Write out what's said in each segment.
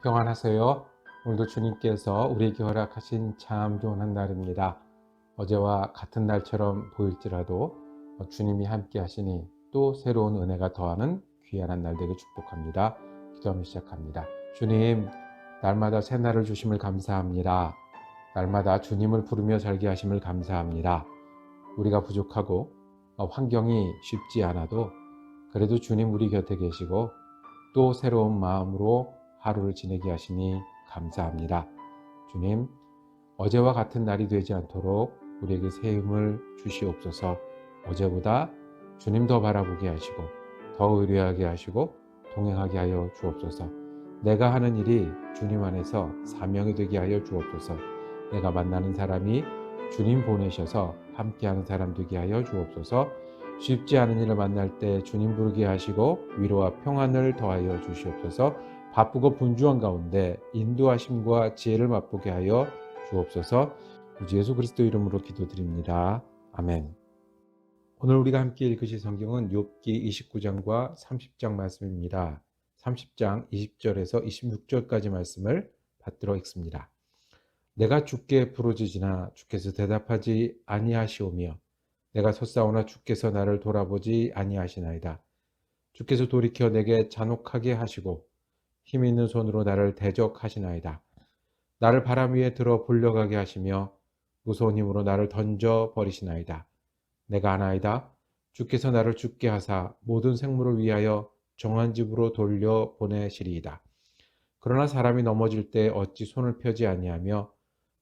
평안하세요. 오늘도 주님께서 우리에게 허락하신 참 좋은 한 날입니다. 어제와 같은 날처럼 보일지라도 주님이 함께 하시니 또 새로운 은혜가 더하는 귀한 한 날 되길 축복합니다. 기도하며 시작합니다. 주님, 날마다 새 날을 주심을 감사합니다. 날마다 주님을 부르며 살게 하심을 감사합니다. 우리가 부족하고 환경이 쉽지 않아도 그래도 주님 우리 곁에 계시고 또 새로운 마음으로 하루를 지내게 하시니 감사합니다. 주님, 어제와 같은 날이 되지 않도록 우리에게 새 힘을 주시옵소서. 어제보다 주님 더 바라보게 하시고 더 의뢰하게 하시고 동행하게 하여 주옵소서. 내가 하는 일이 주님 안에서 사명이 되게 하여 주옵소서. 내가 만나는 사람이 주님 보내셔서 함께하는 사람 되게 하여 주옵소서. 쉽지 않은 일을 만날 때 주님 부르게 하시고 위로와 평안을 더하여 주시옵소서. 바쁘고 분주한 가운데 인도하심과 지혜를 맛보게 하여 주옵소서. 우리 예수 그리스도 이름으로 기도드립니다. 아멘. 오늘 우리가 함께 읽으실 성경은 욥기 29장과 30장 말씀입니다. 30장 20절에서 26절까지 말씀을 받들어 읽습니다. 내가 주께 부르짖으나 주께서 대답하지 아니하시오며 내가 솟사오나 주께서 나를 돌아보지 아니하시나이다. 주께서 돌이켜 내게 잔혹하게 하시고 힘 있는 손으로 나를 대적하시나이다. 나를 바람 위에 들어 불려가게 하시며 무서운 힘으로 나를 던져 버리시나이다. 내가 아나이다. 주께서 나를 죽게 하사 모든 생물을 위하여 정한 집으로 돌려 보내시리이다. 그러나 사람이 넘어질 때 어찌 손을 펴지 아니하며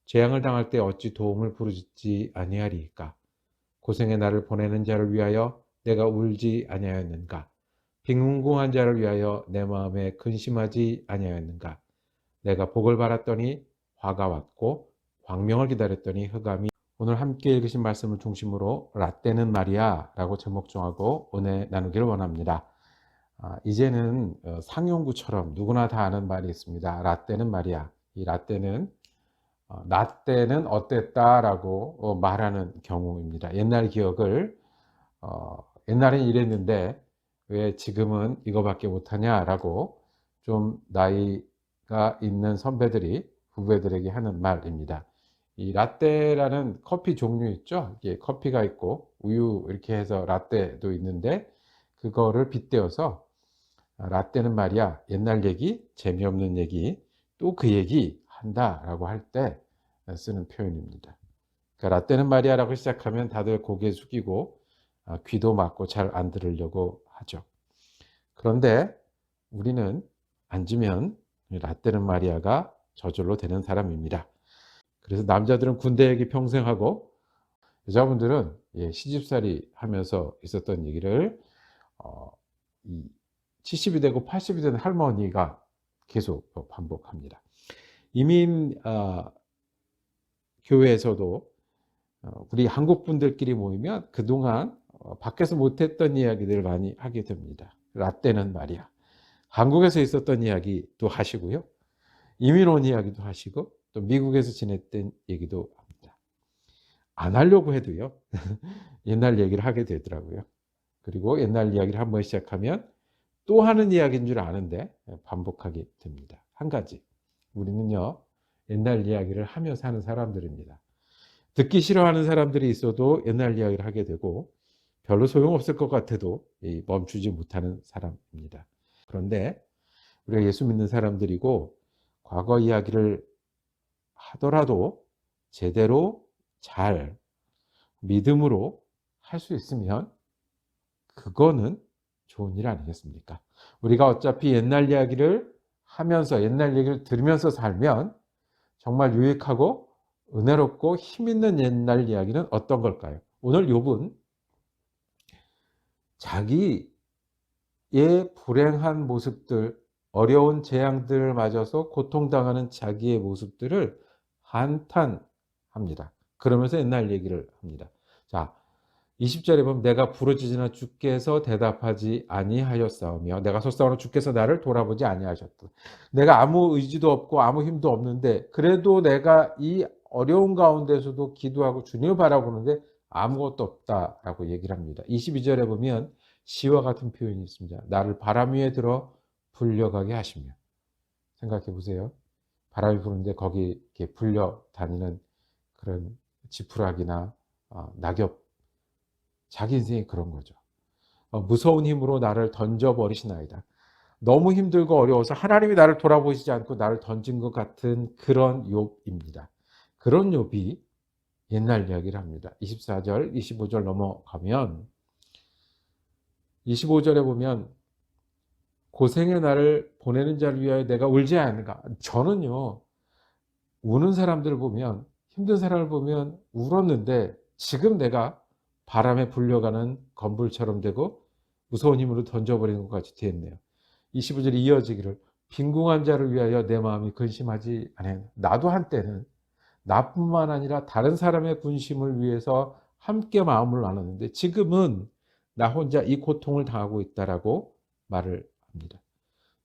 재앙을 당할 때 어찌 도움을 부르짖지 아니하리이까. 고생의 나를 보내는 자를 위하여 내가 울지 아니하였는가. 빈궁한 자를 위하여 내 마음에 근심하지 아니하였는가. 내가 복을 바랐더니 화가 왔고 광명을 기다렸더니 흑암이. 오늘 함께 읽으신 말씀을 중심으로 라떼는 말이야 라고 제목 정하고 은혜 나누기를 원합니다. 이제는 상용구처럼 누구나 다 아는 말이 있습니다. 라떼는 말이야. 이 라떼는 나 때는 어땠다라고 말하는 경우입니다. 옛날 기억을 옛날엔 이랬는데 왜 지금은 이거밖에 못하냐라고 좀 나이가 있는 선배들이 후배들에게 하는 말입니다. 이 라떼라는 커피 종류 있죠. 이게 커피가 있고 우유 이렇게 해서 라떼도 있는데 그거를 빗대어서 라떼는 말이야 옛날 얘기, 재미없는 얘기, 또 그 얘기 한다라고 할 때 쓰는 표현입니다. 그러니까 라떼는 말이야라고 시작하면 다들 고개 숙이고 귀도 막고 잘 안 들으려고 하죠. 그런데 우리는 앉으면 라떼는 말이야가 저절로 되는 사람입니다. 그래서 남자들은 군대 얘기 평생 하고 여자분들은 시집살이 하면서 있었던 얘기를 70이 되고 80이 된 할머니가 계속 반복합니다. 이민 교회에서도 우리 한국 분들끼리 모이면 그동안 밖에서 못했던 이야기들을 많이 하게 됩니다. 라떼는 말이야. 한국에서 있었던 이야기 또 하시고요. 이민 온 이야기도 하시고 또 미국에서 지냈던 얘기도 합니다. 안 하려고 해도요. 옛날 얘기를 하게 되더라고요. 그리고 옛날 이야기를 한번 시작하면 또 하는 이야기인 줄 아는데 반복하게 됩니다. 한 가지. 우리는요. 옛날 이야기를 하며 사는 사람들입니다. 듣기 싫어하는 사람들이 있어도 옛날 이야기를 하게 되고 별로 소용없을 것 같아도 멈추지 못하는 사람입니다. 그런데 우리가 예수 믿는 사람들이고 과거 이야기를 하더라도 제대로 잘 믿음으로 할 수 있으면 그거는 좋은 일 아니겠습니까? 우리가 어차피 옛날 이야기를 하면서 옛날 얘기를 들으면서 살면 정말 유익하고 은혜롭고 힘있는 옛날 이야기는 어떤 걸까요? 오늘 욥은 자기의 불행한 모습들, 어려운 재앙들을 맞아서 고통당하는 자기의 모습들을 한탄합니다. 그러면서 옛날 얘기를 합니다. 자, 20절에 보면 내가 부르짖으나 주께서 대답하지 아니하였사오며 내가 솟사오나 주께서 나를 돌아보지 아니하셨다. 내가 아무 의지도 없고 아무 힘도 없는데 그래도 내가 이 어려운 가운데서도 기도하고 주님을 바라보는데 아무것도 없다라고 얘기를 합니다. 22절에 보면 시와 같은 표현이 있습니다. 나를 바람 위에 들어 불려가게 하시며. 생각해 보세요. 바람이 부는데 거기 이렇게 불려 다니는 그런 지푸라기나 낙엽, 자기 인생이 그런 거죠. 무서운 힘으로 나를 던져버리시나이다. 너무 힘들고 어려워서 하나님이 나를 돌아보시지 않고 나를 던진 것 같은 그런 욥입니다. 그런 욥이 옛날 이야기를 합니다. 24절, 25절 넘어가면 25절에 보면 고생의 날을 보내는 자를 위하여 내가 울지 않은가. 저는요, 우는 사람들을 보면, 힘든 사람을 보면 울었는데 지금 내가 바람에 불려가는 건불처럼 되고 무서운 힘으로 던져버리는 것 같이 되었네요. 25절이 이어지기를 빈궁한 자를 위하여 내 마음이 근심하지 않아요. 나도 한때는 나뿐만 아니라 다른 사람의 군심을 위해서 함께 마음을 나눴는데 지금은 나 혼자 이 고통을 당하고 있다라고 말을 합니다.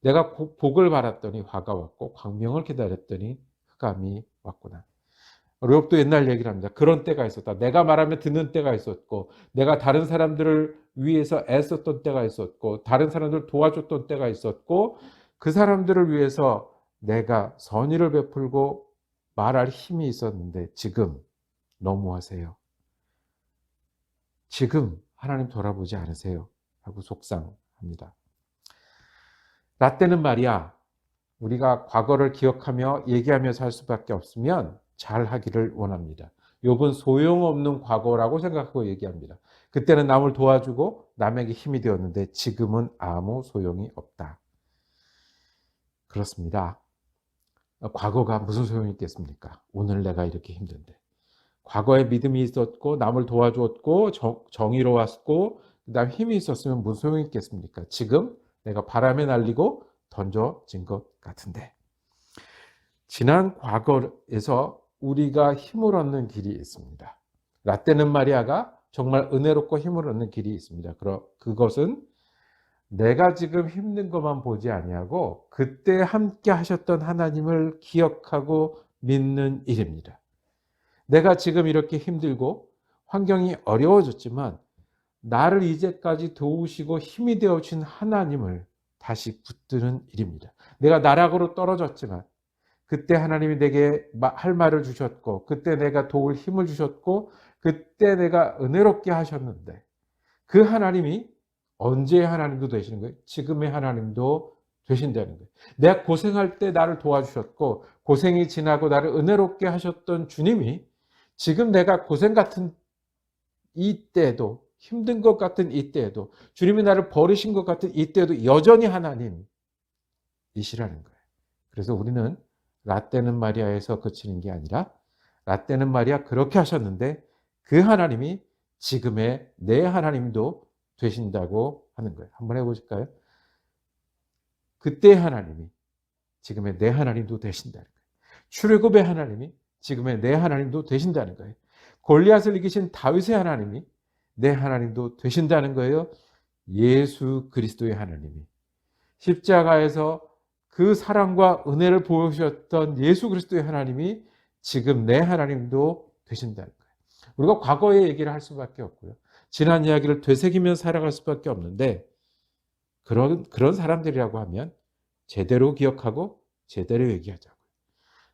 내가 복을 바랐더니 화가 왔고 광명을 기다렸더니 흑암이 왔구나. 욥도 옛날 얘기를 합니다. 그런 때가 있었다. 내가 말하면 듣는 때가 있었고 내가 다른 사람들을 위해서 애썼던 때가 있었고 다른 사람들을 도와줬던 때가 있었고 그 사람들을 위해서 내가 선의를 베풀고 말할 힘이 있었는데 지금 너무하세요. 지금 하나님 돌아보지 않으세요. 하고 속상합니다. 라떼는 말이야 우리가 과거를 기억하며 얘기하며 살 수밖에 없으면 잘하기를 원합니다. 욥은 소용없는 과거라고 생각하고 얘기합니다. 그때는 남을 도와주고 남에게 힘이 되었는데 지금은 아무 소용이 없다. 그렇습니다. 과거가 무슨 소용이 있겠습니까? 오늘 내가 이렇게 힘든데. 과거에 믿음이 있었고 남을 도와주었고 정의로웠고 그다음 힘이 있었으면 무슨 소용이 있겠습니까? 지금 내가 바람에 날리고 던져진 것 같은데. 지난 과거에서 우리가 힘을 얻는 길이 있습니다. 라떼는 마리아가 정말 은혜롭고 힘을 얻는 길이 있습니다. 그것은 내가 지금 힘든 것만 보지 아니하고 그때 함께 하셨던 하나님을 기억하고 믿는 일입니다. 내가 지금 이렇게 힘들고 환경이 어려워졌지만 나를 이제까지 도우시고 힘이 되어주신 하나님을 다시 붙드는 일입니다. 내가 나락으로 떨어졌지만 그때 하나님이 내게 할 말을 주셨고 그때 내가 도울 힘을 주셨고 그때 내가 은혜롭게 하셨는데 그 하나님이 언제의 하나님도 되시는 거예요? 지금의 하나님도 되신다는 거예요. 내가 고생할 때 나를 도와주셨고 고생이 지나고 나를 은혜롭게 하셨던 주님이 지금 내가 고생 같은 이때에도 힘든 것 같은 이때에도 주님이 나를 버리신 것 같은 이때에도 여전히 하나님이시라는 거예요. 그래서 우리는 라떼는 마리아에서 그치는 게 아니라 라떼는 마리아 그렇게 하셨는데 그 하나님이 지금의 내 하나님도 되신다고 하는 거예요. 한번 해보실까요? 그때의 하나님이 지금의 내 하나님도 되신다는 거예요. 출애굽의 하나님이 지금의 내 하나님도 되신다는 거예요. 골리앗을 이기신 다윗의 하나님이 내 하나님도 되신다는 거예요. 예수 그리스도의 하나님이 십자가에서 그 사랑과 은혜를 보여주셨던 예수 그리스도의 하나님이 지금 내 하나님도 되신다는 거예요. 우리가 과거의 얘기를 할 수밖에 없고요. 지난 이야기를 되새기며 살아갈 수밖에 없는데 그런 사람들이라고 하면 제대로 기억하고 제대로 얘기하자고요.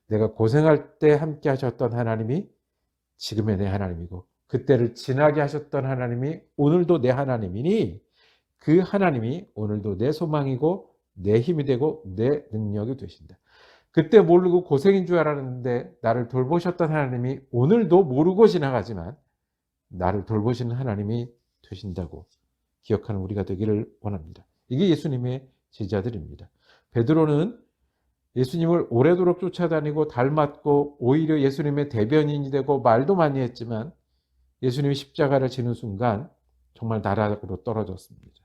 내가 고생할 때 함께 하셨던 하나님이 지금의 내 하나님이고 그때를 지나게 하셨던 하나님이 오늘도 내 하나님이니 그 하나님이 오늘도 내 소망이고 내 힘이 되고 내 능력이 되신다. 그때 모르고 고생인 줄 알았는데 나를 돌보셨던 하나님이 오늘도 모르고 지나가지만 나를 돌보시는 하나님이 되신다고 기억하는 우리가 되기를 원합니다. 이게 예수님의 제자들입니다. 베드로는 예수님을 오래도록 쫓아다니고 닮았고 오히려 예수님의 대변인이 되고 말도 많이 했지만 예수님이 십자가를 지는 순간 정말 나락으로 떨어졌습니다.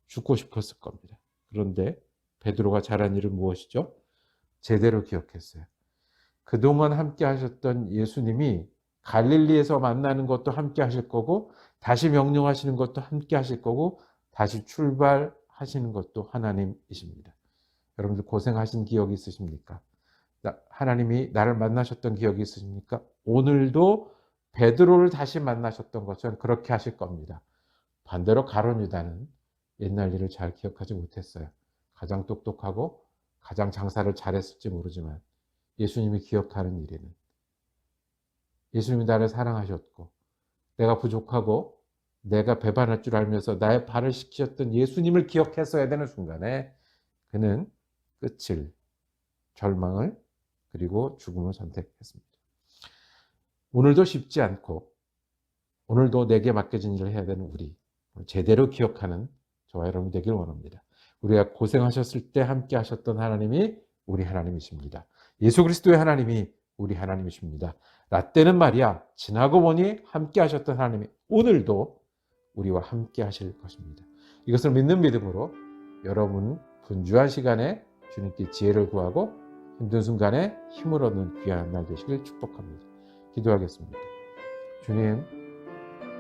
죽고 싶었을 겁니다. 그런데 베드로가 잘한 일은 무엇이죠? 제대로 기억했어요. 그동안 함께 하셨던 예수님이 갈릴리에서 만나는 것도 함께 하실 거고 다시 명령하시는 것도 함께 하실 거고 다시 출발하시는 것도 하나님이십니다. 여러분들 고생하신 기억이 있으십니까? 하나님이 나를 만나셨던 기억이 있으십니까? 오늘도 베드로를 다시 만나셨던 것처럼 그렇게 하실 겁니다. 반대로 가룟 유다는 옛날 일을 잘 기억하지 못했어요. 가장 똑똑하고 가장 장사를 잘했을지 모르지만 예수님이 기억하는 일에는 예수님이 나를 사랑하셨고 내가 부족하고 내가 배반할 줄 알면서 나의 발을 씻기셨던 예수님을 기억했어야 되는 순간에 그는 끝을, 절망을 그리고 죽음을 선택했습니다. 오늘도 쉽지 않고 오늘도 내게 맡겨진 일을 해야 되는 우리 제대로 기억하는 저와 여러분 되길 원합니다. 우리가 고생하셨을 때 함께 하셨던 하나님이 우리 하나님이십니다. 예수 그리스도의 하나님이 우리 하나님이십니다. 라떼는 말이야 지나고 보니 함께 하셨던 하나님이 오늘도 우리와 함께 하실 것입니다. 이것을 믿는 믿음으로 여러분 분주한 시간에 주님께 지혜를 구하고 힘든 순간에 힘을 얻는 귀한 날 되시길 축복합니다. 기도하겠습니다. 주님,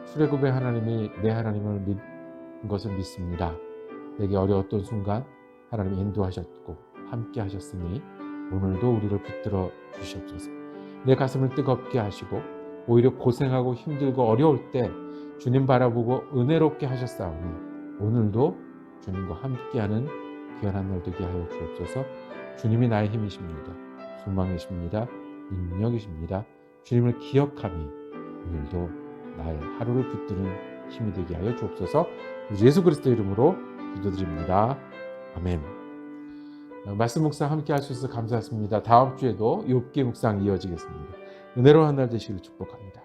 출애굽의 하나님이 내 하나님을 믿는 것을 믿습니다. 내게 어려웠던 순간 하나님이 인도하셨고 함께 하셨으니 오늘도 우리를 붙들어 주시옵소서. 내 가슴을 뜨겁게 하시고 오히려 고생하고 힘들고 어려울 때 주님 바라보고 은혜롭게 하셨사오니 오늘도 주님과 함께하는 귀한 날 되게 하여 주옵소서. 주님이 나의 힘이십니다. 소망이십니다. 능력이십니다. 주님을 기억함이 오늘도 나의 하루를 붙드는 힘이 되게 하여 주옵소서. 예수 그리스도 이름으로 기도드립니다. 아멘. 말씀 묵상 함께 할 수 있어서 감사합니다. 다음 주에도 욥기 묵상 이어지겠습니다. 은혜로운 한 날 되시길 축복합니다.